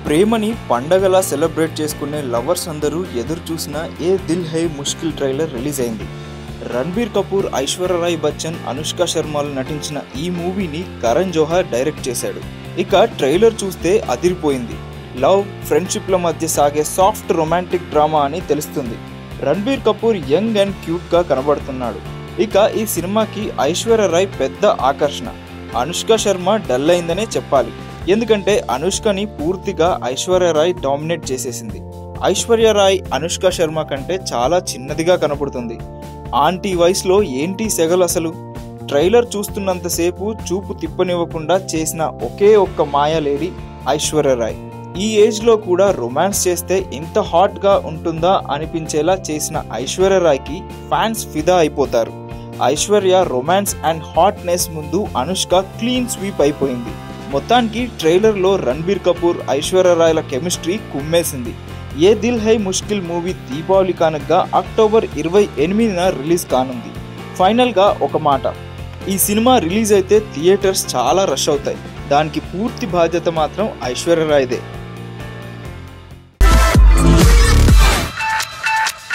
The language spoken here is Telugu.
ప్రేమని పండగలా సెలబ్రేట్ చేసుకునే లవర్స్ అందరూ ఎదురు చూసిన ఏ దిల్ హై ముష్కిల్ ట్రైలర్ రిలీజ్ అయింది. రణబీర్ కపూర్, ఐశ్వర్య రాయ్ బచ్చన్, అనుష్క శర్మలు నటించిన ఈ మూవీని కరణ్ జోహర్ డైరెక్ట్ చేశాడు. ఇక ట్రైలర్ చూస్తే అదిరిపోయింది. లవ్, ఫ్రెండ్షిప్ల మధ్య సాగే సాఫ్ట్ రొమాంటిక్ డ్రామా అని తెలుస్తుంది. రణబీర్ కపూర్ యంగ్ అండ్ క్యూట్గా కనబడుతున్నాడు. ఇక ఈ సినిమాకి ఐశ్వర్య రాయ్ పెద్ద ఆకర్షణ. అనుష్క శర్మ డల్ అయిందనే చెప్పాలి. ఎందుకంటే అనుష్కని పూర్తిగా ఐశ్వర్య రాయ్ డామినేట్ చేసేసింది. ఐశ్వర్య రాయ్ అనుష్క శర్మ కంటే చాలా చిన్నదిగా కనబడుతుంది. ఆంటీ వయసులో ఏంటి సెగలు అసలు. ట్రైలర్ చూస్తున్నంతసేపు చూపు తిప్పనివ్వకుండా చేసిన ఒకే ఒక్క మాయా లేడీ ఐశ్వర్య రాయ్. ఈ ఏజ్లో కూడా రొమాన్స్ చేస్తే ఇంత హాట్గా ఉంటుందా అనిపించేలా చేసిన ఐశ్వర్య రాయ్కి ఫ్యాన్స్ ఫిదా అయిపోతారు. ఐశ్వర్య రొమాన్స్ అండ్ హాట్నెస్ ముందు అనుష్క క్లీన్ స్వీప్ అయిపోయింది. మొత్తానికి ట్రైలర్లో రణబీర్ కపూర్, ఐశ్వర్య రాయ్ల కెమిస్ట్రీ కుమ్మేసింది. ఏ దిల్ హై ముష్కిల్ మూవీ దీపావళి కానుకగా అక్టోబర్ 28న రిలీజ్ కానుంది. ఫైనల్గా ఒక మాట, ఈ సినిమా రిలీజ్ అయితే థియేటర్స్ చాలా రష్ అవుతాయి. దానికి పూర్తి బాధ్యత మాత్రం ఐశ్వర్య రాయ్దే.